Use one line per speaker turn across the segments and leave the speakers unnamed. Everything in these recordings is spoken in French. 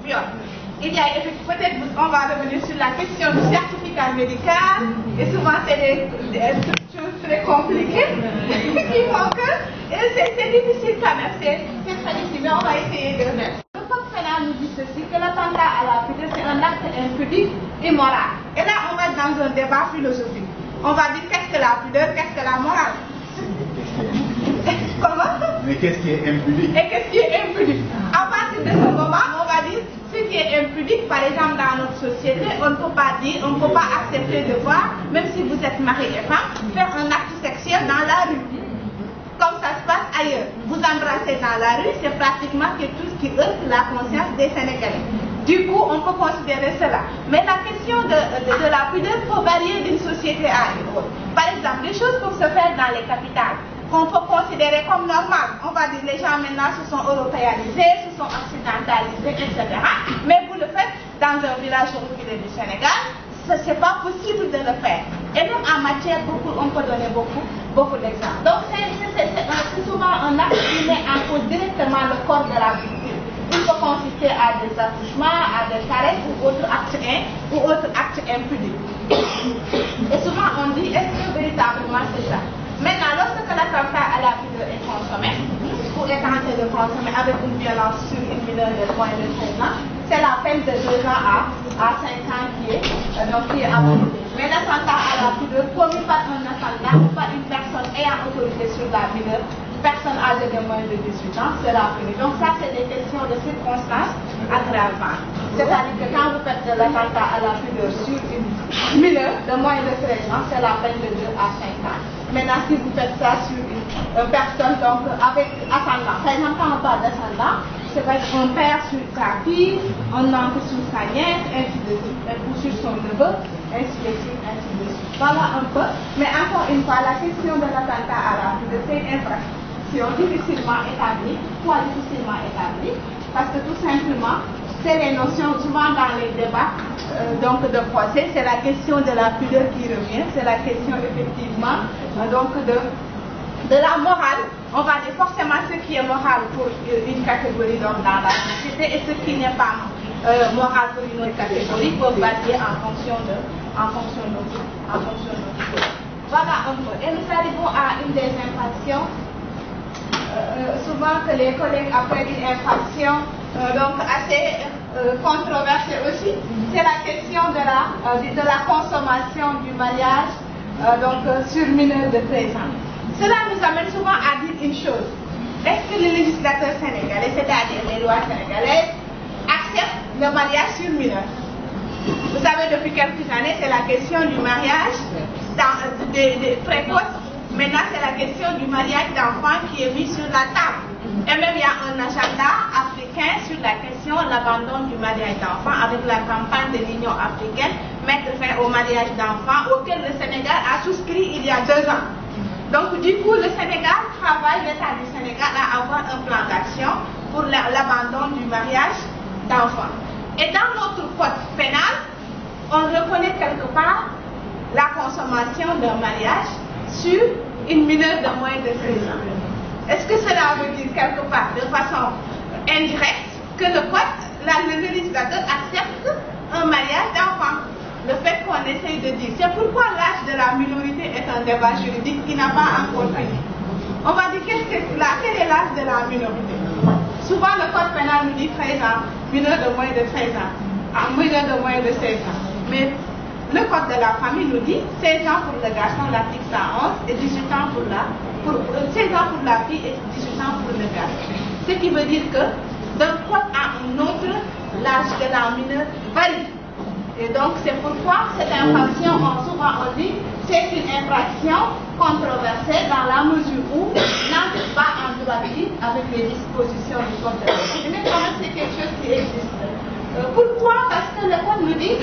viol. Il y a peut-être, on va revenir sur la question du certificat médical, et souvent c'est des choses très compliquées qui font que c'est difficile quand même, c'est très difficile, mais on va essayer de le mettre. Le code pénal nous dit ceci, que l'attentat à la pudeur, c'est un acte impudique et moral. Et là, on va dans un débat philosophique. On va dire qu'est-ce que la pudeur, qu'est-ce que la morale. Comment?
Mais qu'est-ce qui est impudique?
Et qu'est-ce qui est impudique? À partir de ce moment, on va dire ce qui est impudique, par exemple dans notre société, on ne peut pas dire, on ne peut pas accepter de voir, même si vous êtes mari et femme, faire un acte sexuel dans la rue. Comme ça se passe ailleurs. Vous embrassez dans la rue, c'est pratiquement quelque chose qui heurte la conscience des Sénégalais. Du coup, on peut considérer cela. Mais la question de la pudeur peut varier d'une société à une autre. Par exemple, les choses peuvent se faire dans les capitales, qu'on peut considérer comme normales. On va dire les gens maintenant se sont européanisés, se sont occidentalisés, etc. Mais vous le faites dans un village reculé du Sénégal, ce n'est pas possible de le faire. Et même en matière, on peut donner beaucoup d'exemples. Donc c'est souvent un acte qui met en cause directement le corps de la victime. Il peut consister à des attouchements, à des caresses ou autres actes impudiques. Et souvent on dit, est-ce que véritablement c'est ça? Maintenant, lorsque l'attentat à la pudeur est consommé, ou est tenté de consommer avec une violence sur une mineure de moins de 13 ans, c'est la peine de 2 ans à 5 ans qui est appliquée. Mais l'attentat à la pudeur commis par un ascendant ou par une personne ayant autorité sur la mineure, personne âgée de moins de 18 ans sera punie. Donc ça, c'est des questions de circonstances aggravantes. C'est-à-dire que quand vous faites de l'attentat à la pudeur sur une mineure de moins de 13 ans, c'est la peine de 2 à 5 ans. Maintenant, si vous faites ça sur une personne donc avec ascendant, par exemple, quand on parle d'ascendant, c'est vrai un père sur sa fille, un oncle sur sa nièce, ainsi de suite, ou sur son neveu, ainsi de suite, ainsi de suite. Voilà un peu. Mais encore une fois, la question de l'attentat à la pudeur, c'est une infraction difficilement établie. Pourquoi difficilement établie? Parce que tout simplement, c'est les notions, souvent dans les débats donc de procès, c'est la question de la pudeur qui revient, c'est la question effectivement donc de la morale. On va dire forcément ce qui est moral pour une catégorie donc dans la société et ce qui n'est pas moral pour une autre catégorie peut varier en fonction de Voilà un peu. Et nous arrivons à une des infractions. Souvent que les collègues appellent une infraction donc assez controversée aussi, c'est la question de la consommation du mariage sur mineur de 13 ans. Cela nous amène souvent à dire une chose. Est-ce que le législateur sénégalais, c'est-à-dire les lois sénégalaises, acceptent le mariage sur mineur? Vous savez, depuis quelques années, c'est la question du mariage des précoces. Maintenant, c'est la question du mariage d'enfants qui est mise sur la table. Et même, il y a un agenda africain sur la question de l'abandon du mariage d'enfants avec la campagne de l'Union africaine, mettre fin au mariage d'enfants, auquel le Sénégal a souscrit il y a 2 ans. Donc, du coup, le Sénégal travaille, l'État du Sénégal, à avoir un plan d'action pour l'abandon du mariage d'enfants. Et dans notre code pénal, on reconnaît quelque part la consommation d'un mariage sur une mineure de moins de 13 ans. Est-ce que cela veut dire quelque part, de façon indirecte, que le législateur accepte un mariage d'enfant? Le fait qu'on essaye de dire, c'est pourquoi l'âge de la minorité est un débat juridique qui n'a pas encore fini. On va dire, quel est l'âge de la minorité? Souvent, le code pénal nous dit 13 ans, mineur de moins de 13 ans, mineur de moins de 16 ans. Mais le code de la famille nous dit 16 ans pour le garçon, l'article 111, et 18 ans pour 16 ans pour la fille et 18 ans pour le garçon. Ce qui veut dire que d'un code à un autre, l'âge de la mineure varie. Et donc c'est pourquoi cette infraction, souvent on dit, c'est une infraction controversée dans la mesure où n'entre pas en droiture avec les dispositions du code de la famille. Mais quand même c'est quelque chose qui existe. Pourquoi? Parce que le code nous dit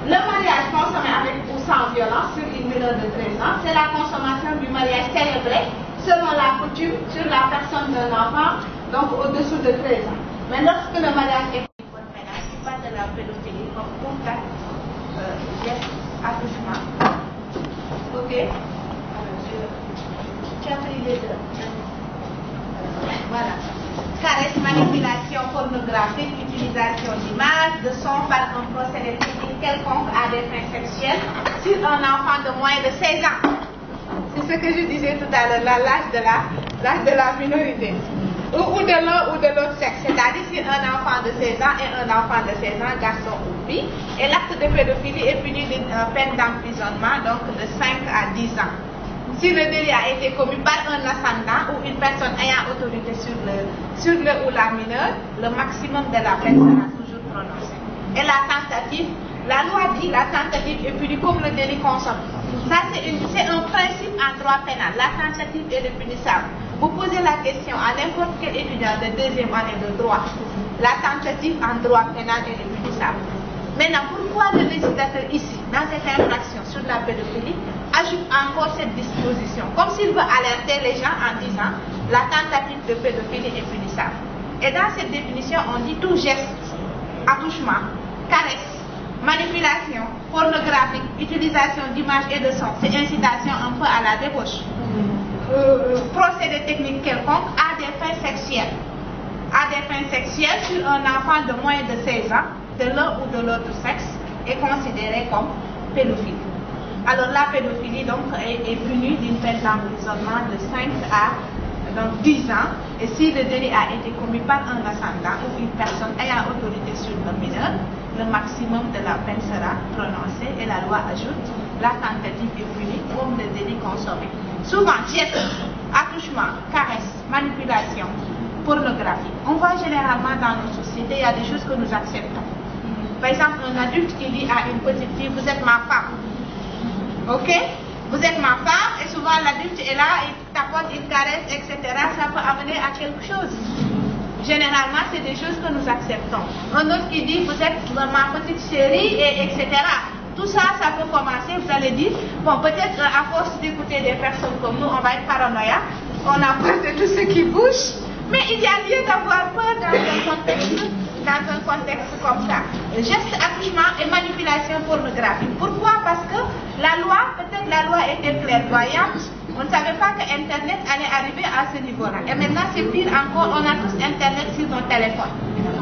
le mariage consommé avec ou sans violence sur une mineure de 13 ans, c'est la consommation du mariage célébré selon la coutume sur la personne d'un enfant, donc au-dessous de 13 ans. Mais lorsque le mariage est qui parle de la pédophilie comme pour accouchement. Ok? Tu as pris les deux. Voilà. caresse, manipulation pornographique, utilisation d'images, de sons par un procédé technique quelconque à des fins sexuelles sur un enfant de moins de 16 ans. C'est ce que je disais tout à l'heure, l'âge de la minorité. Ou de l'un ou de l'autre sexe, c'est-à-dire sur un enfant de 16 ans et un enfant de 16 ans, garçon ou fille. Et l'acte de pédophilie est puni d'une peine d'emprisonnement, donc de 5 à 10 ans. Si le délit a été commis par un ascendant ou une personne ayant autorité sur le ou la mineure, le maximum de la peine sera toujours prononcé. Et la tentative, la loi dit la tentative est punie comme le délit consommé. Ça, c'est un principe en droit pénal. La tentative est punissable. Vous posez la question à n'importe quel étudiant de deuxième année de droit. La tentative en droit pénal est punissable. Maintenant, pourquoi le législateur ici, dans cette infraction sur la pédophilie, ajoute encore cette disposition, comme s'il veut alerter les gens en disant la tentative de pédophilie est punissable. Et dans cette définition, on dit tout geste, attouchement, caresse, manipulation, pornographique, utilisation d'images et de sons, c'est incitation un peu à la débauche. Procédé technique quelconque à des fins sexuelles. À des fins sexuelles sur un enfant de moins de 16 ans, de l'un ou de l'autre sexe, est considéré comme pédophile. Alors la pédophilie donc est punie d'une peine d'emprisonnement de 5 à 10 ans, et si le délit a été commis par un ascendant ou une personne ayant autorité sur le mineur, le maximum de la peine sera prononcé et la loi ajoute la tentative est punie comme le délit consommé. Souvent, geste, attouchement, caresse, manipulation, pornographie. On voit généralement dans nos sociétés, il y a des choses que nous acceptons. Par exemple, un adulte qui dit à une petite fille, vous êtes ma femme. Ok? Vous êtes ma femme, et souvent l'adulte est là, il tapote, il caresse, etc. Ça peut amener à quelque chose. Généralement, c'est des choses que nous acceptons. Un autre qui dit, vous êtes ma petite chérie, etc. Tout ça, ça peut commencer, vous allez dire, bon, peut-être à force d'écouter des personnes comme nous, on va être paranoïa, on a peur de tout ce qui bouge, mais il y a lieu d'avoir peur dans un contexte comme ça. Geste, attouchement et manipulation pornographique. Pourquoi? Parce que la loi, peut-être la loi était clairvoyante, on ne savait pas que Internet allait arriver à ce niveau-là. Et maintenant, c'est pire encore, on a tous Internet sur nos téléphones.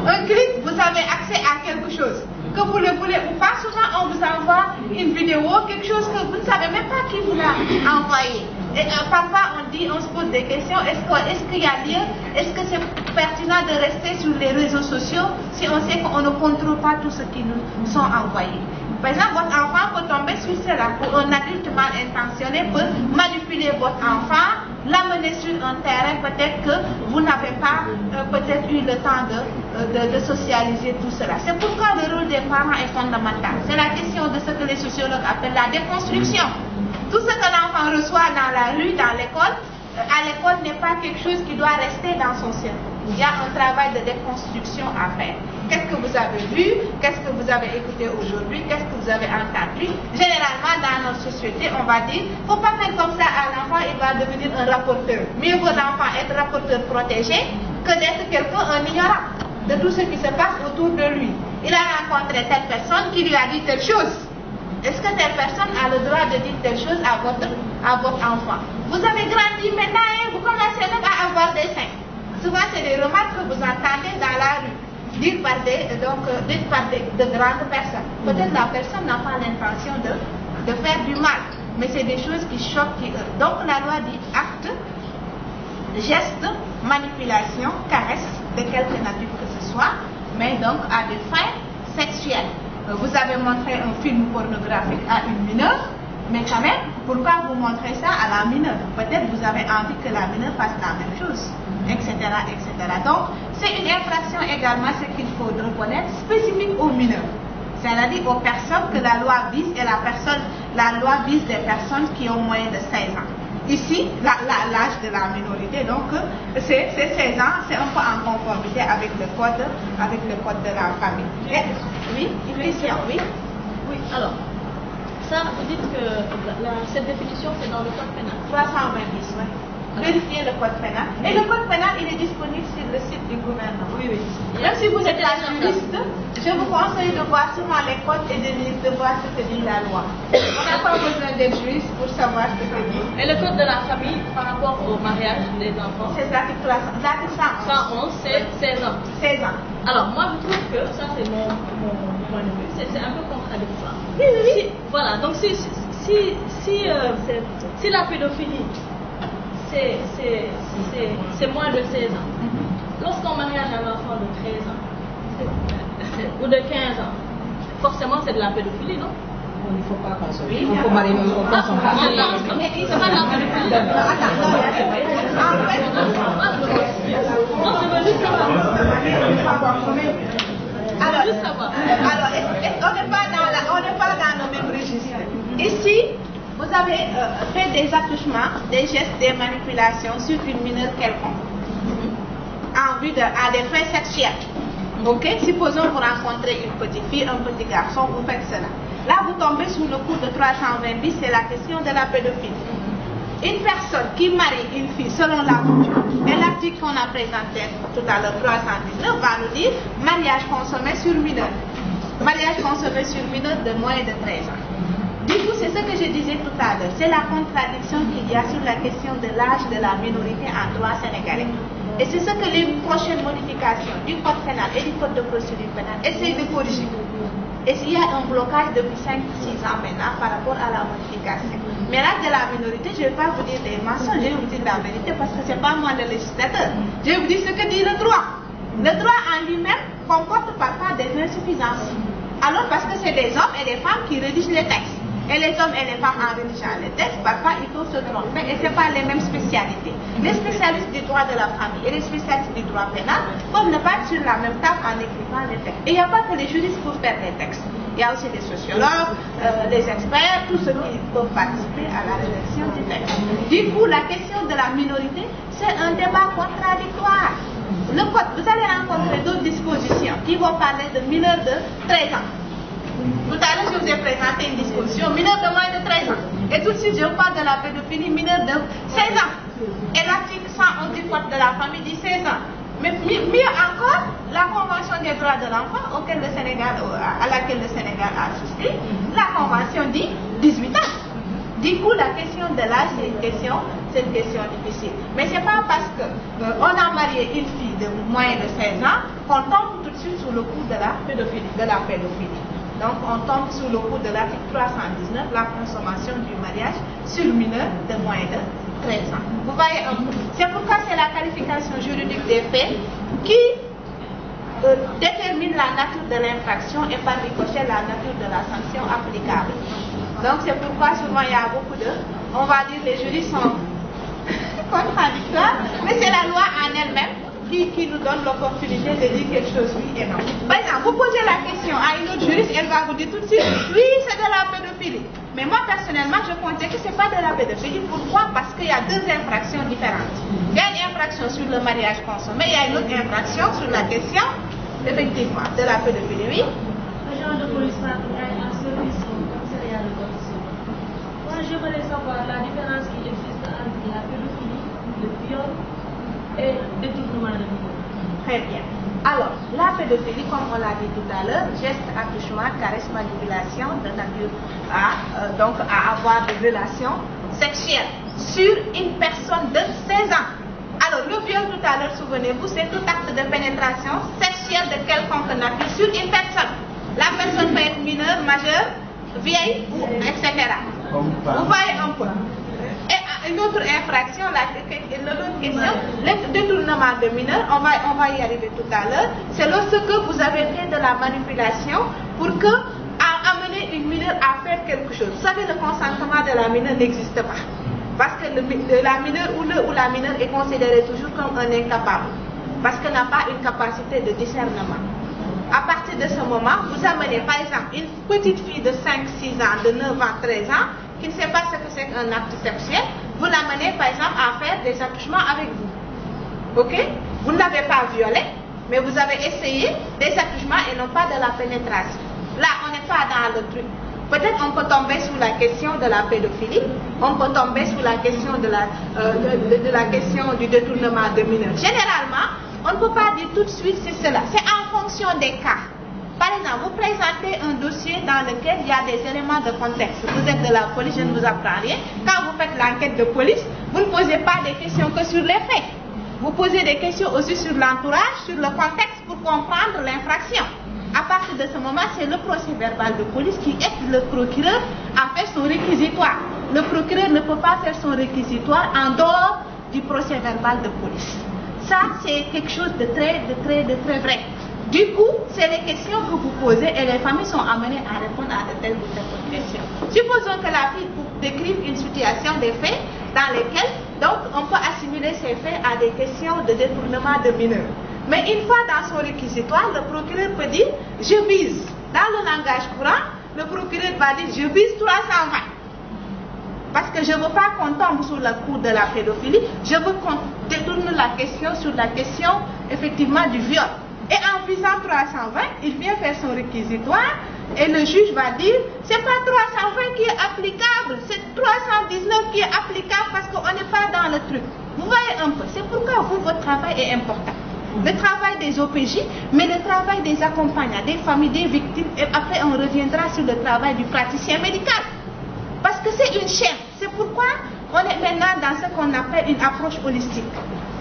Un clic, vous avez accès à quelque chose. Que vous le voulez ou pas, souvent on vous envoie une vidéo, quelque chose que vous ne savez même pas qui vous l'a envoyé. Et parfois on se pose des questions, est-ce qu'il y a lieu, est-ce que c'est pertinent de rester sur les réseaux sociaux si on sait qu'on ne contrôle pas tout ce qui nous sont envoyés. Par exemple, votre enfant peut tomber sur cela, ou un adulte mal intentionné peut manipuler votre enfant, l'amener sur un terrain, peut-être que vous n'avez pas peut-être eu le temps de socialiser tout cela. C'est pourquoi le rôle des parents est fondamental. C'est la question de ce que les sociologues appellent la déconstruction. Tout ce que l'enfant reçoit dans la rue, dans l'école, à l'école n'est pas quelque chose qui doit rester dans son cerveau. Il y a un travail de déconstruction à faire. Qu'est-ce que vous avez vu? Qu'est-ce que vous avez écouté aujourd'hui? Qu'est-ce que vous avez entendu? Généralement, dans notre société, on va dire, il ne faut pas faire comme ça à l'enfant, il va devenir un rapporteur. Mieux vaut l'enfant être rapporteur protégé que d'être quelqu'un, un ignorant de tout ce qui se passe autour de lui. Il a rencontré telle personne qui lui a dit telle chose. Est-ce que telle personne a le droit de dire telle chose à votre enfant? Vous avez grandi maintenant et vous commencez même à avoir des seins. Souvent, c'est des remarques que vous entendez dans la rue, dites par de grandes personnes. Peut-être la personne n'a pas l'intention de faire du mal, mais c'est des choses qui choquent, qui heurtent. Donc la loi dit acte, geste, manipulation, caresse, de quelque nature que ce soit, mais donc à des fins sexuelles. Vous avez montré un film pornographique à une mineure, mais quand même, pourquoi vous montrez ça à la mineure? Peut-être vous avez envie que la mineure fasse la même chose, etc. etc. Donc, c'est une infraction également, ce qu'il faut reconnaître, spécifique aux mineurs. C'est-à-dire aux personnes que la loi vise, et la loi vise des personnes qui ont moins de 16 ans. Ici, l'âge de la minorité, donc c'est 16 ans, c'est un peu en conformité avec le code de la famille. Et, oui, Christian, oui.
Oui, alors, ça, vous dites que cette définition, c'est dans le code pénal.
320 bis, oui. vérifiez le code pénal. Et le code pénal, il est disponible sur le site du gouvernement.
Oui, oui.
Même si vous êtes pas juriste, je vous conseille de voir souvent les codes et de voir ce que dit la loi. On n'a pas besoin d'être juriste pour savoir ce que dit.
Et le code de la famille par rapport au mariage des enfants?
C'est l'article 111.
111, c'est 16 ans.
16 ans.
Alors, moi, je trouve que ça, c'est mon point de vue. C'est un peu contradictoire.
Oui.
Voilà, donc si la pédophilie, c'est moins de 16 ans, lorsqu'on marie un enfant de 13 ans ou de 15 ans, forcément, c'est de la pédophilie, non?
Il ne faut pas consommer. Il faut marier, on ne consomme pas.
C'est pas de la pédophilie. Non, je veux juste savoir.
Alors, on n'est pas dans le même registre. Ici, vous avez fait des attouchements, des gestes, des manipulations sur une mineure quelconque, en vue à des fins sexuels. Ok? Supposons vous rencontrez une petite fille, un petit garçon, vous faites cela. Là, vous tombez sous le coup de 320 bis, c'est la question de la pédophilie. Une personne qui marie une fille selon la coutume, et l'article qu'on a présenté tout à l'heure, 319, va nous dire mariage consommé sur mineur. Mariage consommé sur mineur de moins de 13 ans. Du coup, c'est ce que je disais tout à l'heure. C'est la contradiction qu'il y a sur la question de l'âge de la minorité en droit sénégalais. Et c'est ce que les prochaines modifications du code pénal et du code de procédure pénale essayent de corriger. Et s'il y a un blocage depuis 5-6 ans maintenant par rapport à la modification. Mais l'âge de la minorité, je ne vais pas vous dire des mensonges, je vais vous dire la vérité parce que ce n'est pas moi le législateur. Je vais vous dire ce que dit le droit. Le droit en lui-même comporte parfois des insuffisances. Alors parce que c'est des hommes et des femmes qui rédigent les textes. Et les hommes et les femmes en rédigeant les textes, parfois il faut se tromper et ce n'est pas les mêmes spécialités. Les spécialistes du droit de la famille et les spécialistes du droit pénal peuvent ne pas être sur la même table en écrivant les textes. Et il n'y a pas que les juristes pour faire les textes. Il y a aussi des sociologues, des experts, tous ceux qui peuvent participer à la rédaction du texte. Du coup, la question de la minorité, c'est un débat contradictoire. Le code, vous allez rencontrer d'autres dispositions qui vont parler de mineurs de 13 ans. Tout à l'heure, je vous ai présenté une disposition mineur de moins de 13 ans. Et tout de suite, je parle de la pédophilie mineur de 16 ans. Et l'article 111 du code de la famille dit 16 ans. Mais mieux encore, la Convention des droits de l'enfant à laquelle le Sénégal a souscrit, la Convention dit 18 ans. Du coup, la question de l'âge, c'est une question difficile. Mais ce n'est pas parce qu'on a marié une fille de moins de 16 ans qu'on tombe tout de suite sous le coup de la pédophilie. Donc, on tombe sous le coup de l'article 319, la consommation du mariage sur mineur de moins de 13 ans. Vous voyez un peu. C'est pourquoi c'est la qualification juridique des faits qui détermine la nature de l'infraction et par ricochet la nature de la sanction applicable. Donc, c'est pourquoi souvent il y a beaucoup de, on va dire, les juristes sont contradictoires, mais c'est la loi en elle-même qui nous donne l'opportunité de dire quelque chose oui et non. Par exemple, vous posez la question à une autre juriste, elle va vous dire tout de suite, oui, c'est de la pédophilie. Mais moi, personnellement, je considère que ce n'est pas de la pédophilie. Pourquoi? Parce qu'il y a deux infractions différentes. Il y a une infraction sur le mariage consommé, il y a une autre infraction sur la question, effectivement, de la pédophilie. Oui.
Agent de police particulier en service au commissariat de police. Moi, j'aimerais savoir la différence qui existe entre la pédophilie, le viol et détournement de mineurs.
Très bien. Alors, la pédophilie, comme on l'a dit tout à l'heure, geste, attouchement, caresse, manipulation de nature à avoir des relations sexuelles sur une personne de 16 ans. Alors, le viol tout à l'heure, souvenez-vous, c'est tout acte de pénétration sexuelle de quelconque nature sur une personne. La personne peut être mineure, majeure, vieille, etc. Vous voyez un peu. Et une autre infraction, l'autre question, le détournement de mineurs, on va y arriver tout à l'heure, c'est lorsque vous avez fait de la manipulation pour amener une mineure à faire quelque chose. Vous savez, le consentement de la mineure n'existe pas. Parce que la mineure ou la mineure est considérée toujours comme un incapable. Parce qu'elle n'a pas une capacité de discernement. À partir de ce moment, vous amenez par exemple une petite fille de 5-6 ans, de 9 ans, 13 ans, qui ne sait pas ce que c'est qu'un acte sexuel, vous l'amenez par exemple à faire des attouchements avec vous. Ok? Vous ne l'avez pas violé, mais vous avez essayé des attouchements et non pas de la pénétration. Là, on n'est pas dans le truc. Peut-être on peut tomber sous la question de la pédophilie, on peut tomber sous la question de la question du détournement de mineurs. Généralement, on ne peut pas dire tout de suite c'est cela. C'est en fonction des cas. Par exemple, vous présentez un dossier dans lequel il y a des éléments de contexte. Vous êtes de la police, je ne vous apprends rien. Quand vous faites l'enquête de police, vous ne posez pas des questions que sur les faits. Vous posez des questions aussi sur l'entourage, sur le contexte pour comprendre l'infraction. À partir de ce moment, c'est le procès verbal de police qui aide le procureur à faire son réquisitoire. Le procureur ne peut pas faire son réquisitoire en dehors du procès verbal de police. Ça, c'est quelque chose de très vrai. Du coup, c'est les questions que vous posez et les familles sont amenées à répondre à de telles ou telles questions. Supposons que la fille décrive une situation des faits dans lesquels, donc, on peut assimiler ces faits à des questions de détournement de mineurs. Mais une fois dans son réquisitoire, le procureur peut dire « je vise ». Dans le langage courant, le procureur va dire « je vise 320 ». Parce que je ne veux pas qu'on tombe sous le coup de la pédophilie, je veux qu'on détourne la question sur la question, effectivement, du viol. Et en visant 320, il vient faire son réquisitoire et le juge va dire « c'est pas 320 qui est applicable, c'est 319 qui est applicable parce qu'on n'est pas dans le truc ». Vous voyez un peu, c'est pourquoi vous, votre travail est important. Le travail des OPJ, mais le travail des accompagnants, des familles, des victimes, et après on reviendra sur le travail du praticien médical. Parce que c'est une chaîne. C'est pourquoi on est maintenant dans ce qu'on appelle une approche holistique.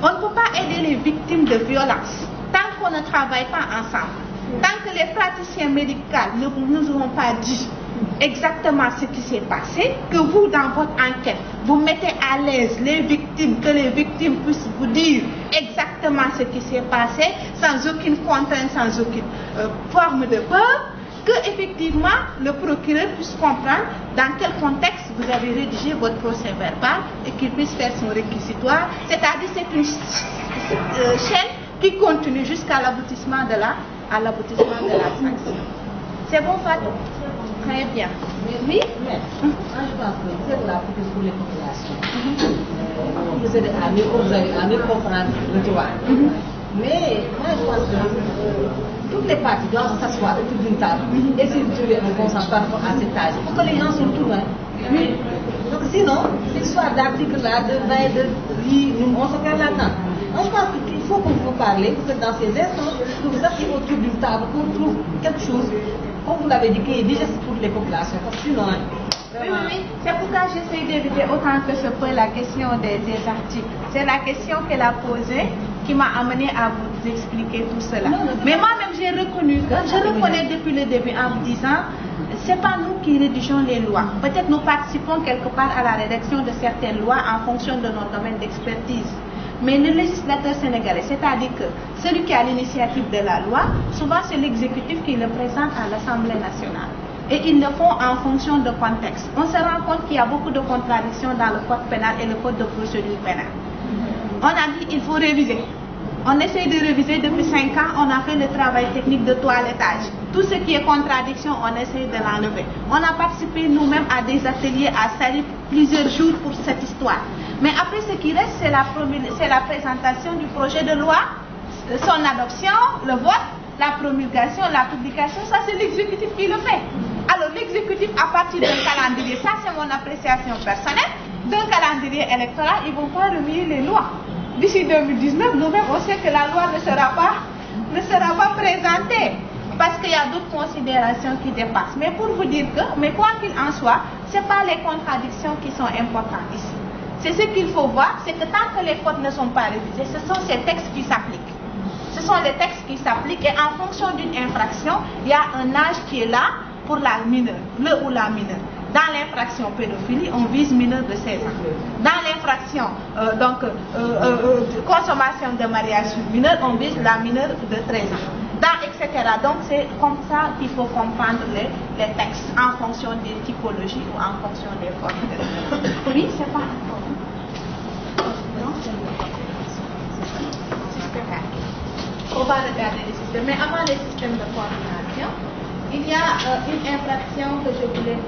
On ne peut pas aider les victimes de violence tant qu'on ne travaille pas ensemble. Tant que les praticiens médicaux ne nous auront pas dit exactement ce qui s'est passé, que vous, dans votre enquête, vous mettez à l'aise les victimes, que les victimes puissent vous dire exactement ce qui s'est passé, sans aucune contrainte, sans aucune forme de peur, que effectivement le procureur puisse comprendre dans quel contexte vous avez rédigé votre procès verbal et qu'il puisse faire son réquisitoire. C'est-à-dire c'est une chaîne qui continue jusqu'à l'aboutissement de la sanction. C'est bon, Fatou? Très bien. Oui?
Mais, moi je pense que c'est là pour les populations. Vous avez à mieux comprendre le droit. Mais moi je pense que toutes les parties doivent s'asseoir autour d'une table et essayer de trouver un consensus par rapport à cet âge. Pour que les gens sont tout loin. Donc sinon, cette histoire d'article-là, de 20, de vie, on se perd là-dedans. Moi je pense qu'il faut que vous parlez, que dans ces instants, que vous asseyez autour d'une table, qu'on trouve quelque chose, comme vous l'avez dit, qui est digeste pour les populations. Parce que sinon,
oui. C'est pourquoi j'essaie d'éviter autant que je peux la question des articles. C'est la question qu'elle a posée qui m'a amené à vous expliquer tout cela. Mais moi-même, j'ai reconnu que, je reconnais depuis le début en vous disant, c'est pas nous qui rédigeons les lois. Peut-être nous participons quelque part à la rédaction de certaines lois en fonction de notre domaine d'expertise. Mais le législateur sénégalais, c'est-à-dire que celui qui a l'initiative de la loi, souvent c'est l'exécutif qui le présente à l'Assemblée nationale. Et ils le font en fonction de contexte. On se rend compte qu'il y a beaucoup de contradictions dans le code pénal et le code de procédure pénale. On a dit qu'il faut réviser. On essaie de réviser depuis 5 ans, on a fait le travail technique de toilettage. Tout ce qui est contradiction, on essaie de l'enlever. On a participé nous-mêmes à des ateliers à Saly plusieurs jours pour cette histoire. Mais après, ce qui reste, c'est la présentation du projet de loi, son adoption, le vote, la promulgation, la publication. Ça, c'est l'exécutif qui le fait. Alors, l'exécutif, à partir d'un calendrier, ça, c'est mon appréciation personnelle, d'un calendrier électoral, ils ne vont pas remuer les lois. D'ici 2019, nous-mêmes, on sait que la loi ne sera pas présentée. Parce qu'il y a d'autres considérations qui dépassent. Mais pour vous dire que, mais quoi qu'il en soit, ce n'est pas les contradictions qui sont importantes ici. C'est ce qu'il faut voir, c'est que tant que les codes ne sont pas révisés, ce sont ces textes qui s'appliquent. Ce sont les textes qui s'appliquent et en fonction d'une infraction, il y a un âge qui est là pour la mineure, le ou la mineure. Dans l'infraction pédophilie, on vise mineur de 16 ans. Dans l'infraction consommation de mariage sur mineur, on vise la mineure de 13 ans. Etc. Donc c'est comme ça qu'il faut comprendre les textes en fonction des typologies ou en fonction des formes. Oui, c'est pas un problème. On va regarder les systèmes. Mais avant les systèmes de coordination, il y a une infraction que je voulais